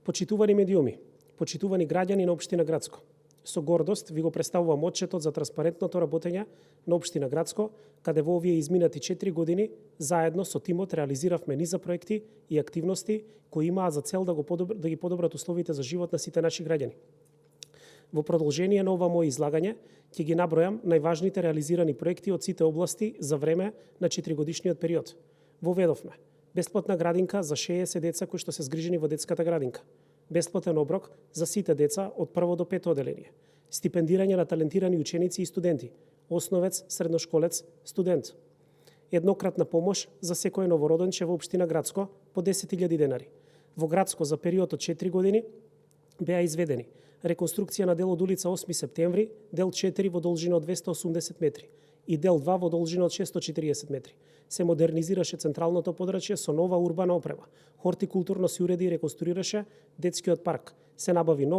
Почитувани медиуми, почитувани граѓани на општина Грацко. Со гордост ви го представувам отчетот за транспарентното работење на општина Грацко, каде во овие изминати 4 години заедно со тимот реализиравме низа проекти и активности кои имаа за цел да ги подобрат условите за живот на сите наши граѓани. Во продолжение на ова моје излагање ќе ги набројам најважните реализирани проекти од сите области за време на 4-годишниот период. Воведовме бесплатна градинка за 60 деца кои што се згрижени во детската градинка, бесплатен оброк за сите деца од прво до пето оделение, стипендирање на талентирани ученици и студенти, основец, средношколец, студент, еднократна помош за секој новороденче во општина Грацко по 10.000 денари. Во Грацко за период од 4 години беа изведени реконструкција на дел од улица 8 септември, дел 4 во должина од 280 метри и дел 2 во должина од 640 метри. Се модернизираше централното подрачје со нова урбана опрема. Хортикултурно се уреди и реконструираше детскиот парк. Се набави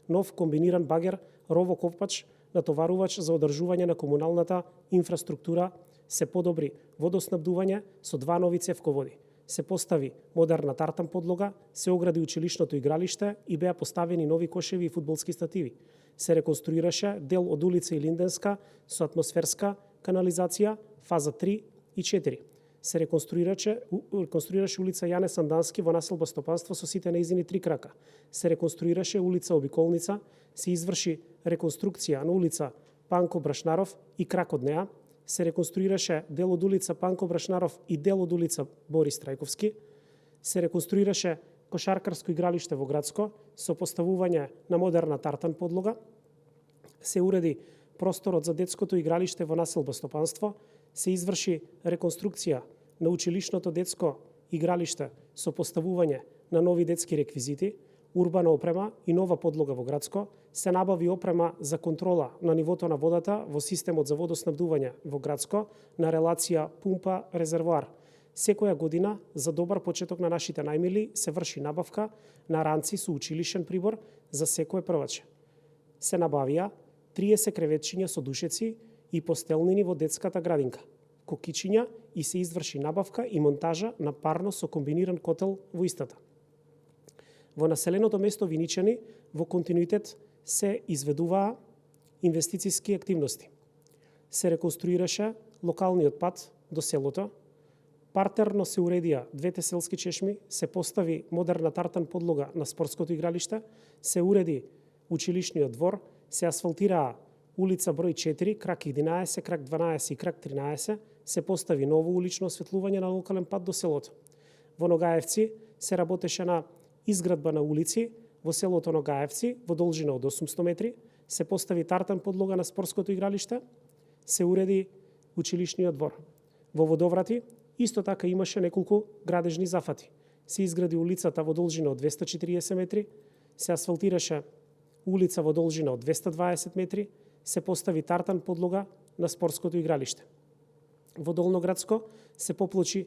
нов комбиниран багер, ровокопач, натоварувач за одржување на комуналната инфраструктура, се подобри водоснабдување со 2 нови цевководи. Се постави модерна тартан подлога, се огради училишното игралиште и беа поставени нови кошеви и фудбалски стативи. Се реконструираше дел од улица Илинденска со атмосферска канализација, фаза 3 и 4. Се реконструираше улица Јане Сандански во населба Стопанство со сите неизини 3 крака. Се реконструираше улица Обиколница, се изврши реконструкција на улица Панко Брашнаров и крак од неа, се реконструираше дел од улица Панко Брашнаров и дел од улица Борис Трајковски, се реконструираше кошаркарско игралиште во Грацко со поставување на модерна тартан подлога, се уреди просторот за детското игралиште во населба Стопанство, се изврши реконструкција на училишното детско игралиште со поставување на нови детски реквизити, урбана опрема и нова подлога во Грацко, се набави опрема за контрола на нивото на водата во системот за водоснабдување во Грацко на релација пумпа-резервоар. Секоја година, за добар почеток на нашите најмили, се врши набавка на ранци со училишен прибор за секое прваче. Се набавија 30 креветчиња со душеци и постелнини во детската градинка, кокичиња и се изврши набавка и монтажа на парно со комбиниран котел во истата. Во населеното место Виничани во континуитет се изведуваа инвестициски активности. Се реконструираше локалниот пат до селото, партерно се уредија двете селски чешми, се постави модерна тартан подлога на спортското игралиште, се уреди училишниот двор, се асфалтираа улица број 4, крак 11, крак 12 и крак 13, се постави ново улично осветлување на локален пат до селото. Во Ногаевци се работеше на изградба на улици во селото Ногаевци во должина од 800 метри, се постави тартан подлога на спортското игралиште, се уреди училишниот двор. Во Водоврати исто така имаше неколку градежни зафати. Се изгради улицата во должина од 240 метри, се асфалтираше улица во должина од 220 метри, се постави тартан подлога на спортското игралиште. Во Долноградско се поплочи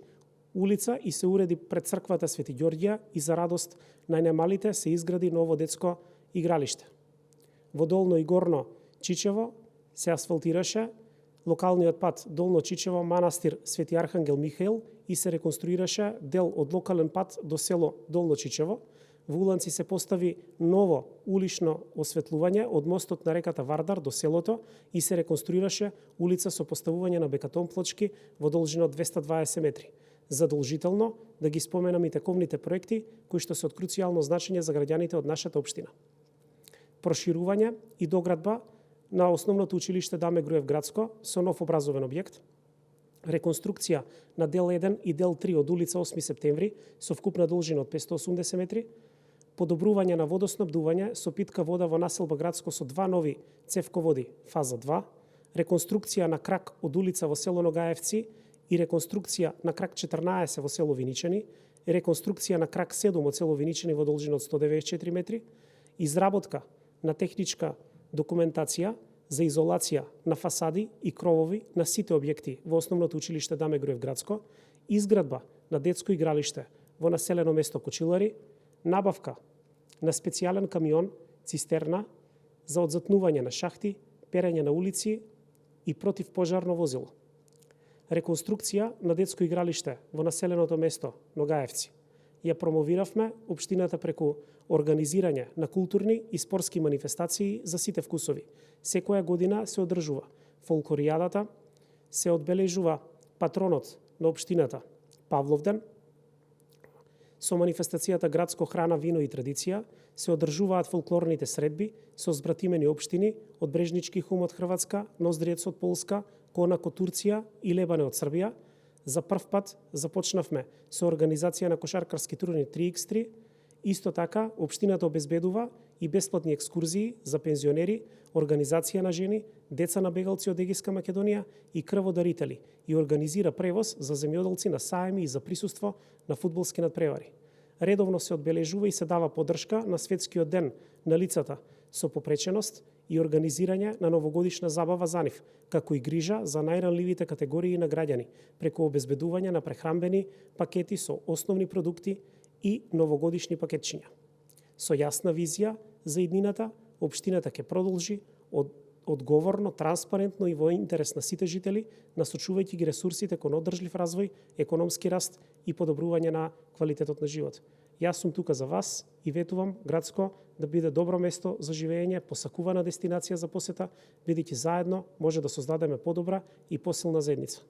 улица и се уреди пред црквата Свети Ѓорѓија и за радост на најмалите се изгради ново детско игралиште. Во Долно и Горно Чичево се асфалтираше локалниот пат Долно Чичево манастир Свети Архангел Михаил и се реконструираше дел од локален пат до село Долно Чичево. Во Уланци се постави ново улично осветлување од мостот на реката Вардар до селото и се реконструираше улица со поставување на бекатон плочки во должина од 220 метри. Задолжително да ги споменам и тековните проекти кои што се од круцијално значење за граѓаните од нашата општина. Проширување и доградба на основното училиште Даме Груев Грацко со нов образовен објект, реконструкција на дел 1 и дел 3 од улица 8 септември со вкупна должина од 580 метри, подобрување на водоснабдување со питка вода во населба Грацко со 2 нови цевководи фаза 2, реконструкција на крак од улица во село Ногаевци и реконструкција на крак 14 во село Виничани, реконструкција на крак 7 од село Виничани во должина од 194 метри, изработка на техничка документација за изолација на фасади и кровови на сите објекти во основното училиште Даме Груев Грацко, изградба на детско игралиште во населено место Кочилари, набавка на специјален камион, цистерна за одзатнување на шахти, перење на улици и противпожарно возило. Реконструкција на детско игралиште во населеното место Ногаевци. Ја промовиравме општината преку Организирање на културни и спортски манифестации за сите вкусови. Секоја година се одржува фолклоријадата, се одбележува патронот на општината Павловден. Со манифестацијата Градско храна, вино и традиција се одржуваат фолклорните средби со збратимени општини од Брежнички хум од Хрватска, Ноздриец од Полска, Конак од Турција и Лебане од Србија. За прв пат започнавме со организација на кошаркарски турнир 3x3. Исто така, општината обезбедува и бесплатни екскурзии за пензионери, организација на жени, деца на бегалци од Егејска Македонија и крводарители и организира превоз за земјоделци на саеми и за присуство на фудбалски надпревари. Редовно се одбележува и се дава поддршка на Светскиот ден на лицата со попреченост и организирање на новогодишна забава за нив, како и грижа за најранливите категории на граѓани, преку обезбедување на прехранбени пакети со основни продукти и новогодишни пакетчиња. Со јасна визија за иднината, општината ќе продолжи одговорно, транспарентно и во интерес на сите жители, насочувајќи ги ресурсите кон одржлив развој, економски раст и подобрување на квалитетот на живот. Јас сум тука за вас и ветувам Градско да биде добро место за живење, посакувана дестинација за посета, бидејќи заедно може да создадеме подобра и посилна заедница.